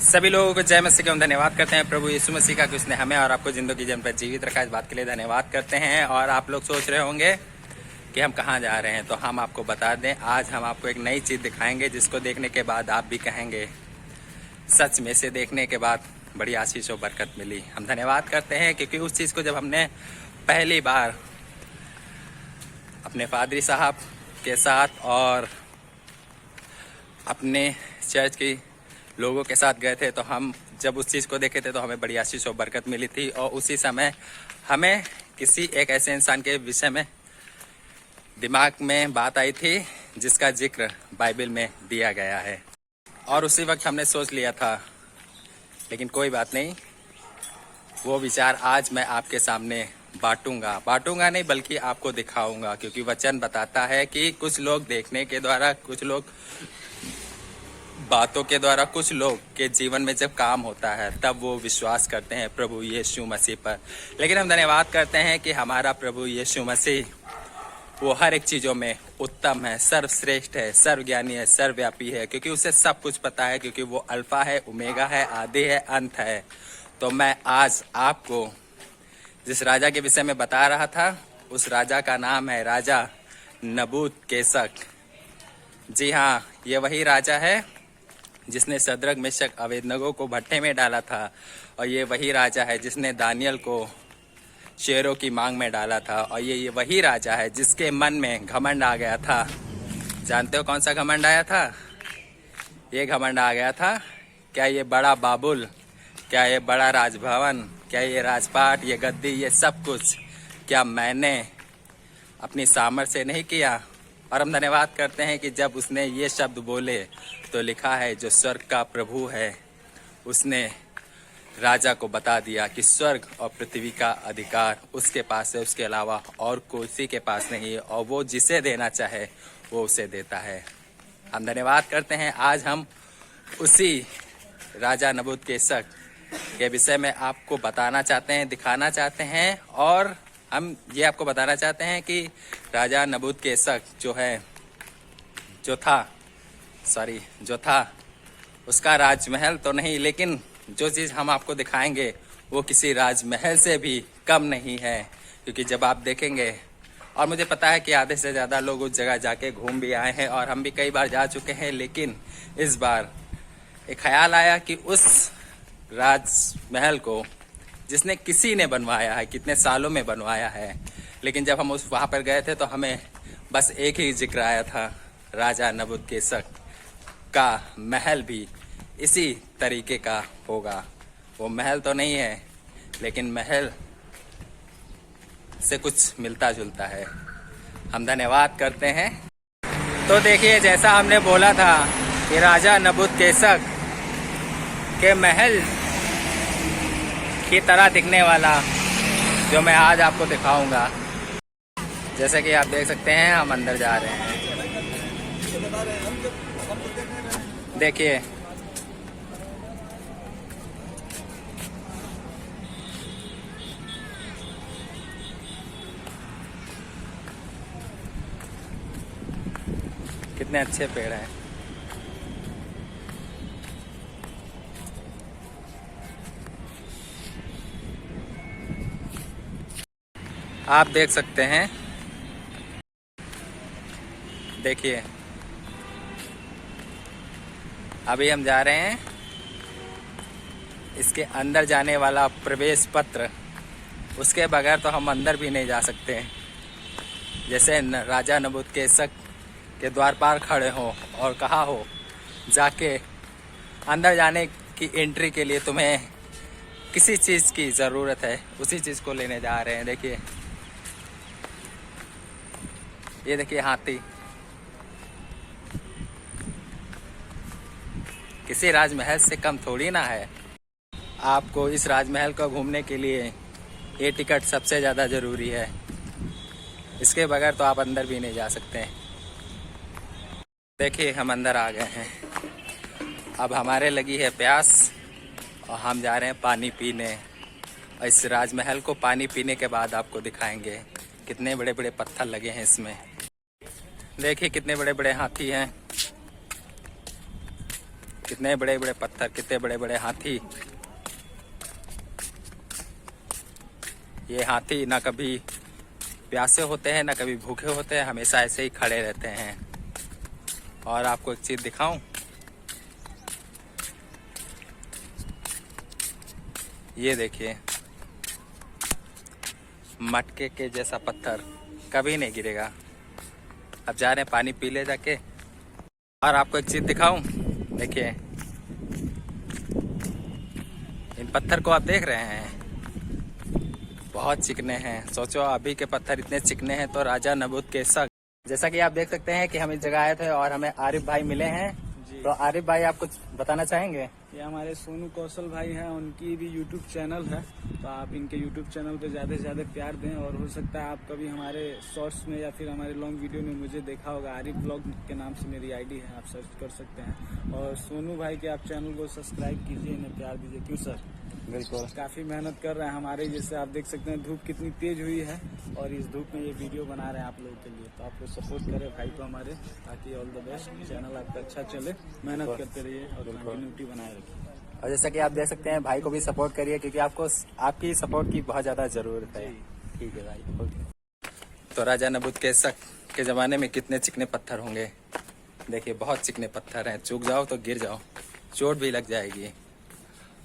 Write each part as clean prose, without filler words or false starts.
सभी लोगों को जय मसीह के हम धन्यवाद करते हैं प्रभु यीशु मसीह का कि उसने हमें और आपको जिंदगी जन्म पर जीवित रखा। इस बात के लिए धन्यवाद करते हैं। और आप लोग सोच रहे होंगे कि हम कहाँ जा रहे हैं, तो हम आपको बता दें, आज हम आपको एक नई चीज़ दिखाएंगे जिसको देखने के बाद आप भी कहेंगे सच में से देखने के बाद बड़ी आशीष और बरकत मिली। हम धन्यवाद करते हैं क्योंकि उस चीज़ को जब हमने पहली बार अपने पादरी साहब के साथ और अपने चर्च की लोगों के साथ गए थे, तो हम जब उस चीज़ को देखे थे तो हमें बड़ी आशीष और बरकत मिली थी। और उसी समय हमें किसी एक ऐसे इंसान के विषय में दिमाग में बात आई थी जिसका जिक्र बाइबल में दिया गया है। और उसी वक्त हमने सोच लिया था, लेकिन कोई बात नहीं, वो विचार आज मैं आपके सामने बांटूंगा नहीं बल्कि आपको दिखाऊंगा। क्योंकि वचन बताता है कि कुछ लोग देखने के द्वारा, कुछ लोग बातों के द्वारा, कुछ लोग के जीवन में जब काम होता है तब वो विश्वास करते हैं प्रभु यीशु मसीह पर। लेकिन हम धन्यवाद करते हैं कि हमारा प्रभु यीशु मसीह वो हर एक चीज़ों में उत्तम है, सर्वश्रेष्ठ है, सर्वज्ञानी है, सर्वव्यापी है, क्योंकि उसे सब कुछ पता है, क्योंकि वो अल्फा है, ओमेगा है, आदि है, अंत है। तो मैं आज आपको जिस राजा के विषय में बता रहा था, उस राजा का नाम है राजा नबूकदनेस्सर। जी हाँ, ये वही राजा है जिसने शद्रक मेशक अबेदनगो को भट्टे में डाला था। और ये वही राजा है जिसने दानियल को शेरों की मांग में डाला था। और ये वही राजा है जिसके मन में घमंड आ गया था। जानते हो कौन सा घमंड आया था? ये घमंड आ गया था, क्या ये बड़ा बाबुल, क्या ये बड़ा राजभवन, क्या ये राजपाट, ये गद्दी, ये सब कुछ क्या मैंने अपनी सामर्थ्य से नहीं किया? और हम धन्यवाद करते हैं कि जब उसने ये शब्द बोले तो लिखा है जो स्वर्ग का प्रभु है उसने राजा को बता दिया कि स्वर्ग और पृथ्वी का अधिकार उसके पास है, उसके अलावा और किसी के पास नहीं है। और वो जिसे देना चाहे वो उसे देता है। हम धन्यवाद करते हैं। आज हम उसी राजा नबूकदनेस्सर के विषय में आपको बताना चाहते हैं, दिखाना चाहते हैं। और हम ये आपको बताना चाहते हैं कि राजा नबूकदनेस्सर जो था उसका राजमहल तो नहीं, लेकिन जो चीज़ हम आपको दिखाएंगे वो किसी राजमहल से भी कम नहीं है। क्योंकि जब आप देखेंगे, और मुझे पता है कि आधे से ज़्यादा लोग उस जगह जाके घूम भी आए हैं और हम भी कई बार जा चुके हैं, लेकिन इस बार एक ख्याल आया कि उस राजमहल को जिसने किसी ने बनवाया है, कितने सालों में बनवाया है, लेकिन जब हम वहाँ पर गए थे तो हमें बस एक ही जिक्र आया था, राजा नबूकदनेस्सर का महल भी इसी तरीके का होगा। वो महल तो नहीं है, लेकिन महल से कुछ मिलता जुलता है। हम धन्यवाद करते हैं। तो देखिए, जैसा हमने बोला था कि राजा नबूकदनेस्सर के महल की तरह दिखने वाला जो मैं आज आपको दिखाऊंगा, जैसे कि आप देख सकते हैं, हम अंदर जा रहे हैं। देखिए, कितने अच्छे पेड़ हैं। आप देख सकते हैं, देखिए अभी हम जा रहे हैं। इसके अंदर जाने वाला प्रवेश पत्र, उसके बगैर तो हम अंदर भी नहीं जा सकते। जैसे राजा नबूकदनेस्सर के द्वार पर खड़े हो और कहा हो जाके अंदर जाने की एंट्री के लिए तुम्हें किसी चीज़ की ज़रूरत है, उसी चीज़ को लेने जा रहे हैं। देखिए, ये देखिए हाथी। किसी राजमहल से कम थोड़ी ना है। आपको इस राजमहल को घूमने के लिए ये टिकट सबसे ज़्यादा ज़रूरी है। इसके बगैर तो आप अंदर भी नहीं जा सकते। देखिए, हम अंदर आ गए हैं। अब हमारे लगी है प्यास और हम जा रहे हैं पानी पीने। और इस राजमहल को पानी पीने के बाद आपको दिखाएंगे कितने बड़े बड़े पत्थर लगे हैं इसमें। देखिए कितने बड़े बड़े हाथी हैं। कितने बड़े बड़े पत्थर, कितने बड़े बड़े हाथी। ये हाथी ना कभी प्यासे होते हैं ना कभी भूखे होते हैं, हमेशा ऐसे ही खड़े रहते हैं। और आपको एक चीज दिखाऊं, ये देखिए मटके के जैसा पत्थर कभी नहीं गिरेगा। अब जा रहे हैं पानी पी ले जाके। और आपको एक चीज दिखाऊं, देखिए इन पत्थर को आप देख रहे हैं, बहुत चिकने हैं। सोचो अभी के पत्थर इतने चिकने हैं तो राजा नबूकदनेस्सर। जैसा कि आप देख सकते हैं कि हम इस जगह आए थे और हमें आरिफ भाई मिले हैं। तो आरिफ भाई आप कुछ बताना चाहेंगे? ये हमारे सोनू कौशल भाई हैं, उनकी भी यूट्यूब चैनल है, तो आप इनके यूट्यूब चैनल पे ज़्यादा से ज़्यादा प्यार दें। और हो सकता है आप कभी हमारे शॉर्ट्स में या फिर हमारे लॉन्ग वीडियो में मुझे देखा होगा। आरिफ ब्लॉग के नाम से मेरी आईडी है, आप सर्च कर सकते हैं। और सोनू भाई के आप चैनल को सब्सक्राइब कीजिए, इन्हें प्यार दीजिए। क्यों सर? बिल्कुल, काफ़ी मेहनत कर रहे हैं हमारे जैसे। आप देख सकते हैं धूप कितनी तेज हुई है और इस धूप में ये वीडियो बना रहे हैं आप लोगों के लिए। तो आप लोग सपोर्ट करें भाई को हमारे, ताकि ऑल द बेस्ट, चैनल आपका अच्छा चले। मेहनत करते रहिए और कंटिन्यूटी बनाए रखिए। और जैसा कि आप देख सकते हैं भाई को भी सपोर्ट करिए, क्योंकि आपको आपकी सपोर्ट की बहुत ज़्यादा ज़रूरत है। ठीक है भाई, ओके। तो राजा नबूकदनेस्सर के ज़माने में कितने चिकने पत्थर होंगे, देखिए बहुत चिकने पत्थर हैं। चूक जाओ तो गिर जाओ, चोट भी लग जाएगी।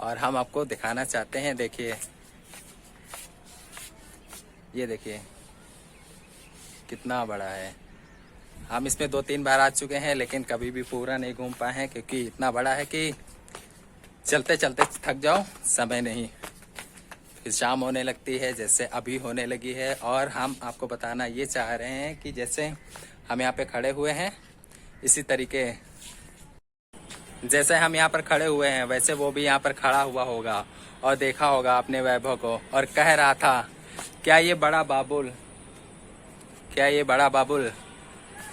और हम आपको दिखाना चाहते हैं, देखिए ये देखिए कितना बड़ा है। हम इसमें 2-3 बार आ चुके हैं, लेकिन कभी भी पूरा नहीं घूम पाए हैं, क्योंकि इतना बड़ा है कि चलते चलते थक जाओ, समय नहीं। फिर शाम होने लगती है, जैसे अभी होने लगी है। और हम आपको बताना ये चाह रहे हैं कि जैसे हम यहाँ पे खड़े हुए हैं, इसी तरीके जैसे हम यहाँ पर खड़े हुए हैं, वैसे वो भी यहाँ पर खड़ा हुआ होगा और देखा होगा अपने वैभव को, और कह रहा था क्या ये बड़ा बाबुल, क्या ये बड़ा बाबुल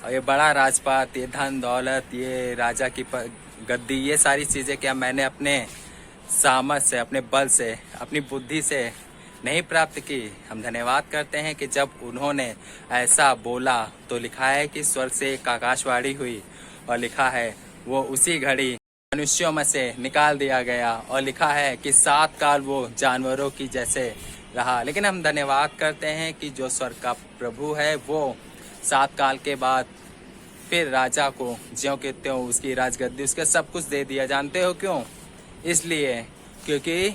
और ये बड़ा राजपाट, ये धन दौलत, ये राजा की गद्दी, ये सारी चीज़ें क्या मैंने अपने सामर्थ्य से, अपने बल से, अपनी बुद्धि से नहीं प्राप्त की? हम धन्यवाद करते हैं कि जब उन्होंने ऐसा बोला तो लिखा है कि स्वर्ग से एक आकाशवाणी हुई, और लिखा है वो उसी घड़ी मनुष्यों में से निकाल दिया गया, और लिखा है कि 7 काल वो जानवरों की जैसे रहा। लेकिन हम धन्यवाद करते हैं कि जो स्वर्ग का प्रभु है, वो 7 काल के बाद फिर राजा को ज्यों के त्यों उसकी राजगद्दी, उसके सब कुछ दे दिया। जानते हो क्यों? इसलिए क्योंकि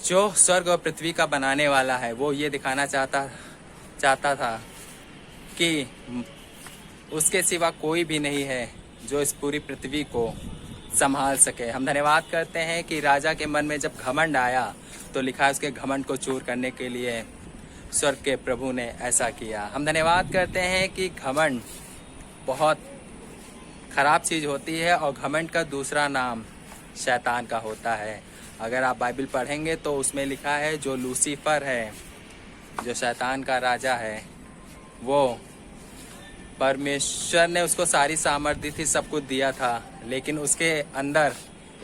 जो स्वर्ग और पृथ्वी का बनाने वाला है, वो ये दिखाना चाहता था कि उसके सिवा कोई भी नहीं है जो इस पूरी पृथ्वी को संभाल सके। हम धन्यवाद करते हैं कि राजा के मन में जब घमंड आया तो लिखा है उसके घमंड को चूर करने के लिए स्वर्ग के प्रभु ने ऐसा किया। हम धन्यवाद करते हैं कि घमंड बहुत खराब चीज़ होती है, और घमंड का दूसरा नाम शैतान का होता है। अगर आप बाइबल पढ़ेंगे तो उसमें लिखा है जो लूसीफर है, जो शैतान का राजा है, वो परमेश्वर ने उसको सारी सामर्थ्य दी थी, सब कुछ दिया था, लेकिन उसके अंदर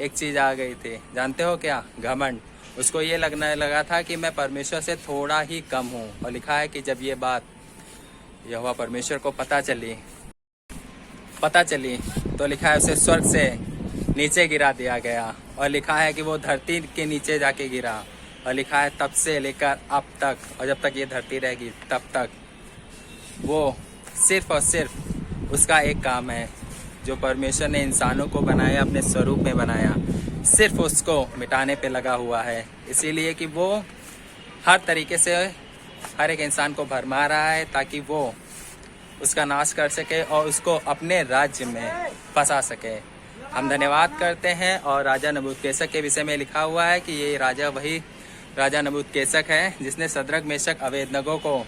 एक चीज़ आ गई थी। जानते हो क्या? घमंड। उसको ये लगने लगा था कि मैं परमेश्वर से थोड़ा ही कम हूँ। और लिखा है कि जब ये बात यहोवा परमेश्वर को पता चली तो लिखा है उसे स्वर्ग से नीचे गिरा दिया गया, और लिखा है कि वो धरती के नीचे जाके गिरा। और लिखा है तब से लेकर अब तक, और जब तक ये धरती रहेगी तब तक वो सिर्फ और सिर्फ उसका एक काम है, जो परमेश्वर ने इंसानों को बनाया, अपने स्वरूप में बनाया, सिर्फ उसको मिटाने पे लगा हुआ है। इसीलिए कि वो हर तरीके से हर एक इंसान को भरमा रहा है, ताकि वो उसका नाश कर सके और उसको अपने राज्य में फंसा सके। हम धन्यवाद करते हैं। और राजा नबूकदनेस्सर के विषय में लिखा हुआ है कि ये राजा वही राजा नबूकदनेस्सर है जिसने शद्रक मेशक अबेदनगो को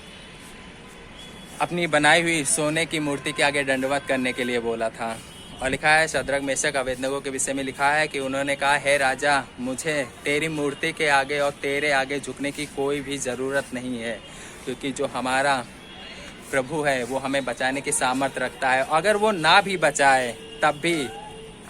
अपनी बनाई हुई सोने की मूर्ति के आगे दंडवत करने के लिए बोला था। और लिखा है शद्रक मेशक अबेदनगो के विषय में लिखा है कि उन्होंने कहा, हे राजा, मुझे तेरी मूर्ति के आगे और तेरे आगे झुकने की कोई भी ज़रूरत नहीं है, क्योंकि जो हमारा प्रभु है वो हमें बचाने की सामर्थ्य रखता है। अगर वो ना भी बचाए तब भी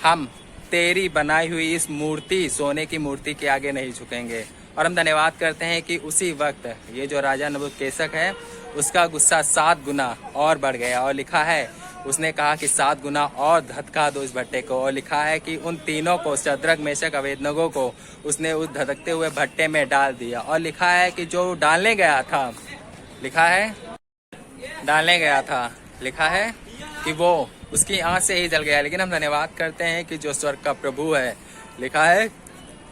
हम तेरी बनाई हुई इस मूर्ति, सोने की मूर्ति के आगे नहीं झुकेंगे। और हम धन्यवाद करते हैं कि उसी वक्त ये जो राजा नबूकदनेस्सर है उसका गुस्सा 7 गुना और बढ़ गया। और लिखा है उसने कहा कि 7 गुना और धधका दो इस भट्टे को। और लिखा है कि उन तीनों को, शद्रक मेशक अबेदनगो को, उसने उस धधकते हुए भट्टे में डाल दिया। और लिखा है कि जो डालने गया था, लिखा है डालने गया था, लिखा है कि वो उसकी आंख से ही जल गया। लेकिन हम धन्यवाद करते हैं कि जो स्वर्ग का प्रभु है, लिखा है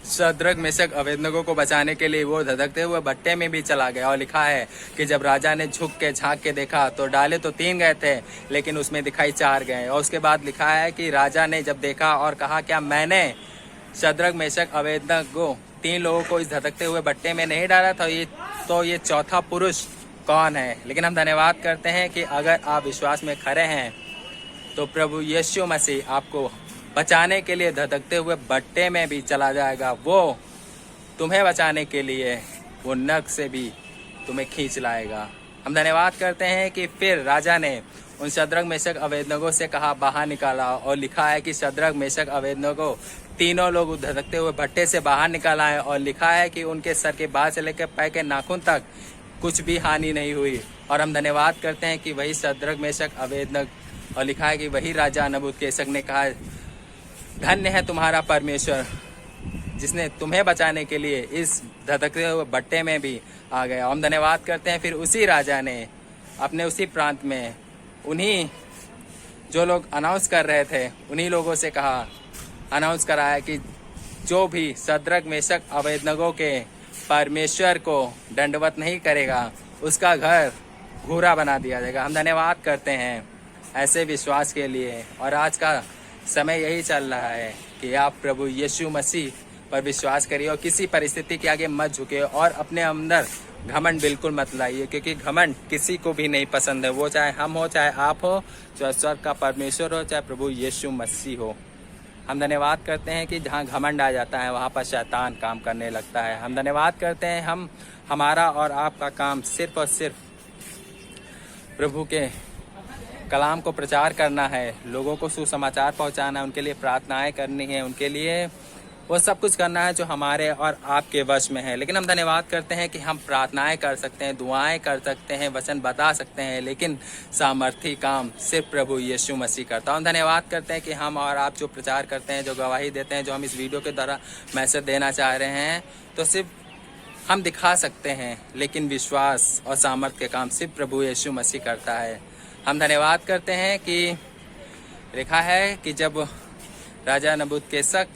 शद्रक मेशक अबेदनगो को बचाने के लिए वो धधकते हुए भट्टे में भी चला गया। और लिखा है कि जब राजा ने झुक के झांक के देखा तो डाले तो 3 गए थे, लेकिन उसमें दिखाई 4 गए। और उसके बाद लिखा है कि राजा ने जब देखा और कहा, क्या मैंने शद्रक मेशक अबेदनगो 3 लोगों को इस धधकते हुए भट्टे में नहीं डाला था? ये चौथा पुरुष कौन है? लेकिन हम धन्यवाद करते हैं कि अगर आप विश्वास में खड़े हैं तो प्रभु यीशु मसीह आपको बचाने के लिए धधकते हुए भट्टे में भी चला जाएगा। वो तुम्हें बचाने के लिए वो नरक से भी तुम्हें खींच लाएगा। हम धन्यवाद करते हैं कि फिर राजा ने उन शद्रक मेशक अबेदनगो से कहा, बाहर निकाला। और लिखा है कि शद्रक मेशक अबेदनगो तीनों लोग धधकते हुए भट्टे से बाहर निकाल आए। और लिखा है कि उनके सर के बाल से लेकर पैर के नाखून तक कुछ भी हानि नहीं हुई। और हम धन्यवाद करते हैं कि वही शद्रक मेशक अबेदनगो, और लिखा है कि वही राजा नबूकदनेस्सर ने कहा, धन्य है तुम्हारा परमेश्वर जिसने तुम्हें बचाने के लिए इस धधकते हुए भट्टे में भी आ गया। हम धन्यवाद करते हैं फिर उसी राजा ने अपने उसी प्रांत में उन्हीं जो लोग अनाउंस कर रहे थे, उन्हीं लोगों से कहा, अनाउंस कराया कि जो भी शद्रक मेशक अबेदनगो के परमेश्वर को दंडवत नहीं करेगा उसका घर घूरा बना दिया जाएगा। हम धन्यवाद करते हैं ऐसे विश्वास के लिए। और आज का समय यही चल रहा है कि आप प्रभु यीशु मसीह पर विश्वास करिए और किसी परिस्थिति के आगे मत झुके और अपने अंदर घमंड बिल्कुल मत लाइए, क्योंकि घमंड किसी को भी नहीं पसंद है। वो चाहे हम हो, चाहे आप हो, चाहे स्वर्ग का परमेश्वर हो, चाहे प्रभु यीशु मसीह हो। हम धन्यवाद करते हैं कि जहाँ घमंड आ जाता है वहाँ पर शैतान काम करने लगता है। हम धन्यवाद करते हैं हमारा और आपका काम सिर्फ और सिर्फ प्रभु के कलाम को प्रचार करना है, लोगों को सुसमाचार पहुंचाना है, उनके लिए प्रार्थनाएं करनी है, उनके लिए वो सब कुछ करना है जो हमारे और आपके वश में है। लेकिन हम धन्यवाद करते हैं कि हम प्रार्थनाएं कर सकते हैं, दुआएं कर सकते हैं, वचन बता सकते हैं, लेकिन सामर्थी काम सिर्फ प्रभु यीशु मसीह करता है। हम धन्यवाद करते हैं कि हम और आप जो प्रचार करते हैं, जो गवाही देते हैं, जो हम इस वीडियो के द्वारा मैसेज देना चाह रहे हैं, तो सिर्फ हम दिखा सकते हैं, लेकिन विश्वास और सामर्थ के काम सिर्फ प्रभु यीशु मसीह करता है। हम धन्यवाद करते हैं कि लिखा है कि जब राजा नबूकदनेस्सर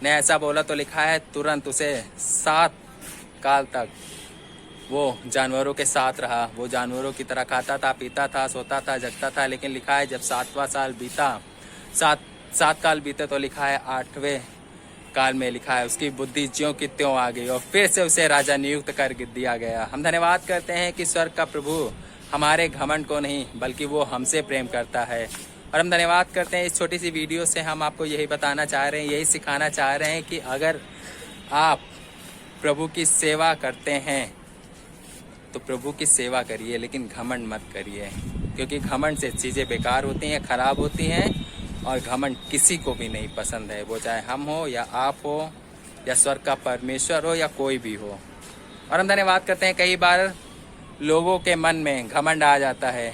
ने ऐसा बोला तो लिखा है तुरंत उसे 7 काल तक वो जानवरों के साथ रहा। वो जानवरों की तरह खाता था, पीता था, सोता था, जगता था। लेकिन लिखा है जब 7वां साल बीता, 7 काल बीते तो लिखा है 8वें काल में लिखा है उसकी बुद्धि ज्यों की त्यों आ गई और फिर से उसे राजा नियुक्त कर दिया गया। हम धन्यवाद करते हैं कि स्वर्ग का प्रभु हमारे घमंड को नहीं बल्कि वो हमसे प्रेम करता है। और हम धन्यवाद करते हैं इस छोटी सी वीडियो से हम आपको यही बताना चाह रहे हैं, यही सिखाना चाह रहे हैं कि अगर आप प्रभु की सेवा करते हैं तो प्रभु की सेवा करिए, लेकिन घमंड मत करिए, क्योंकि घमंड से चीज़ें बेकार होती हैं, खराब होती हैं। और घमंड किसी को भी नहीं पसंद है, वो चाहे हम हो या आप हो या स्वर्ग का परमेश्वर हो या कोई भी हो। और हम धन्यवाद करते हैं कई बार लोगों के मन में घमंड आ जाता है,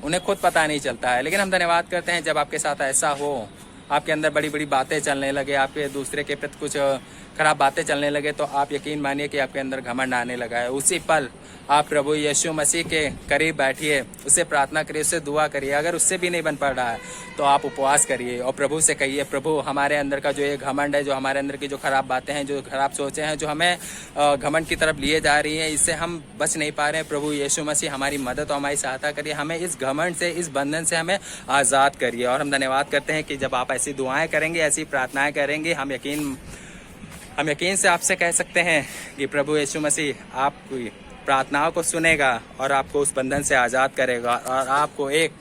उन्हें खुद पता नहीं चलता है। लेकिन हम धन्यवाद करते हैं जब आपके साथ ऐसा हो, आपके अंदर बड़ी बड़ी बातें चलने लगे, आपके दूसरे के प्रति कुछ खराब बातें चलने लगे, तो आप यकीन मानिए कि आपके अंदर घमंड आने लगा है। उसी पल आप प्रभु यीशु मसीह के करीब बैठिए, उससे प्रार्थना करिए, उससे दुआ करिए। अगर उससे भी नहीं बन पा रहा है तो आप उपवास करिए और प्रभु से कहिए, प्रभु हमारे अंदर का जो ये घमंड है, जो हमारे अंदर की जो खराब बातें हैं, जो खराब सोचें हैं, जो हमें घमंड की तरफ लिए जा रही हैं, इससे हम बच नहीं पा रहे हैं। प्रभु यीशु मसीह हमारी मदद और हमारी सहायता करिए, हमें इस घमंड से, इस बंधन से हमें आज़ाद करिए। और हम धन्यवाद करते हैं कि जब आप ऐसी दुआएं करेंगे, ऐसी प्रार्थनाएं करेंगे, हम यकीन से आपसे कह सकते हैं कि प्रभु यीशु मसीह आपकी प्रार्थनाओं को सुनेगा और आपको उस बंधन से आज़ाद करेगा और आपको एक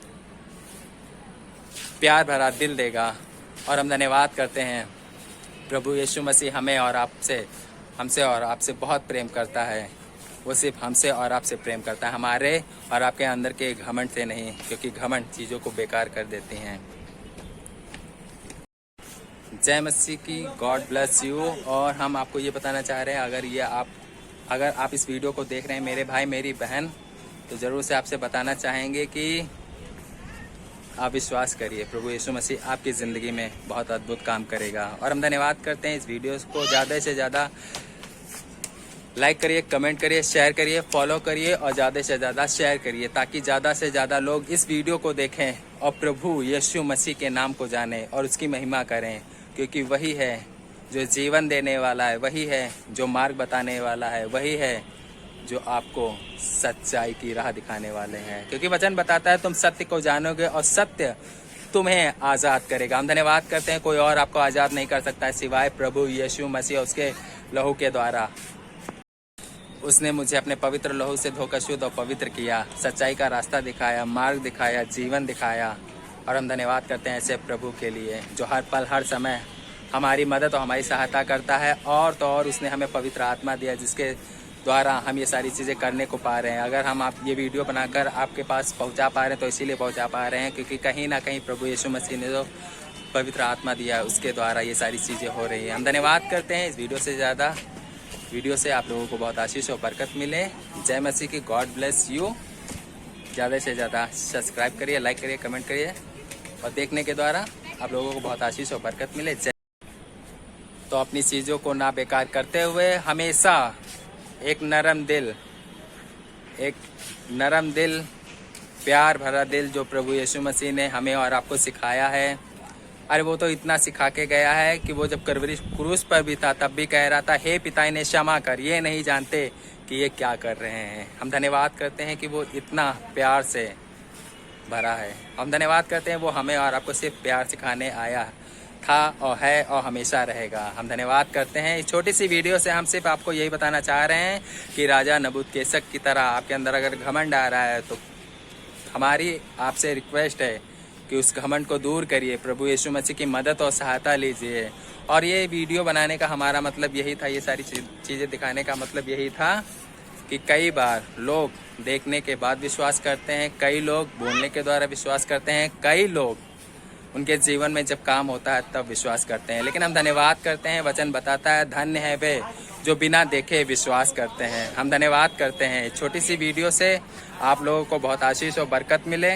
प्यार भरा दिल देगा। और हम धन्यवाद करते हैं प्रभु यीशु मसीह हमसे और आपसे बहुत प्रेम करता है। वो सिर्फ हमसे और आपसे प्रेम करता है, हमारे और आपके अंदर के घमंड से नहीं, क्योंकि घमंड चीज़ों को बेकार कर देती हैं। जय मसीह की, गॉड ब्लेस यू। और हम आपको ये बताना चाह रहे हैं, अगर आप इस वीडियो को देख रहे हैं, मेरे भाई मेरी बहन, तो ज़रूर से आपसे बताना चाहेंगे कि आप विश्वास करिए, प्रभु यीशु मसीह आपकी ज़िंदगी में बहुत अद्भुत काम करेगा। और हम धन्यवाद करते हैं, इस वीडियो को ज़्यादा से ज़्यादा लाइक करिए, कमेंट करिए, शेयर करिए, फॉलो करिए और ज़्यादा से ज़्यादा शेयर करिए, ताकि ज़्यादा से ज़्यादा लोग इस वीडियो को देखें और प्रभु यीशु मसीह के नाम को जानें और उसकी महिमा करें, क्योंकि वही है जो जीवन देने वाला है, वही है जो मार्ग बताने वाला है, वही है जो आपको सच्चाई की राह दिखाने वाले हैं। क्योंकि वचन बताता है तुम सत्य को जानोगे और सत्य तुम्हें आज़ाद करेगा। हम धन्यवाद करते हैं, कोई और आपको आज़ाद नहीं कर सकता है सिवाय प्रभु यीशु मसीह और उसके लहू के द्वारा। उसने मुझे अपने पवित्र लहू से धोकर शुद्ध और पवित्र किया, सच्चाई का रास्ता दिखाया, मार्ग दिखाया, जीवन दिखाया। और हम धन्यवाद करते हैं ऐसे प्रभु के लिए जो हर पल हर समय हमारी मदद और हमारी सहायता करता है। और तो और उसने हमें पवित्र आत्मा दिया, जिसके द्वारा हम ये सारी चीज़ें करने को पा रहे हैं। अगर हम आप ये वीडियो बनाकर आपके पास पहुंचा पा रहे हैं तो इसीलिए पहुंचा पा रहे हैं, क्योंकि कहीं ना कहीं प्रभु यीशु मसीह ने जो पवित्र आत्मा दिया उसके द्वारा ये सारी चीज़ें हो रही हैं। हम धन्यवाद करते हैं, इस वीडियो से आप लोगों को बहुत आशीष और बरकत मिले। जय मसीह की, गॉड ब्लेस यू। ज़्यादा से ज़्यादा सब्सक्राइब करिए, लाइक करिए, कमेंट करिए और देखने के द्वारा आप लोगों को बहुत आशीष और बरकत मिले। तो अपनी चीज़ों को ना बेकार करते हुए हमेशा एक नरम दिल, प्यार भरा दिल जो प्रभु यीशु मसीह ने हमें और आपको सिखाया है। अरे वो तो इतना सिखा के गया है कि वो जब कलवरी क्रूस पर भी था तब भी कह रहा था, हे पिता इन्हें क्षमा कर, ये नहीं जानते कि ये क्या कर रहे हैं। हम धन्यवाद करते हैं कि वो इतना प्यार से भरा है। हम धन्यवाद करते हैं वो हमें और आपको सिर्फ प्यार सिखाने आया था और है और हमेशा रहेगा। हम धन्यवाद करते हैं। इस छोटी सी वीडियो से हम सिर्फ आपको यही बताना चाह रहे हैं कि राजा नबूकदनेस्सर की तरह आपके अंदर अगर घमंड आ रहा है तो हमारी आपसे रिक्वेस्ट है कि उस घमंड को दूर करिए, प्रभु यीशु मसीह की मदद और सहायता लीजिए। और ये वीडियो बनाने का हमारा मतलब यही था, ये सारी चीज़ें दिखाने का मतलब यही था कि कई बार लोग देखने के बाद विश्वास करते हैं, कई लोग बोलने के द्वारा विश्वास करते हैं, कई लोग उनके जीवन में जब काम होता है तब विश्वास करते हैं। लेकिन हम धन्यवाद करते हैं, वचन बताता है धन्य है वे जो बिना देखे विश्वास करते हैं। हम धन्यवाद करते हैं, छोटी सी वीडियो से आप लोगों को बहुत आशीष और बरकत मिले।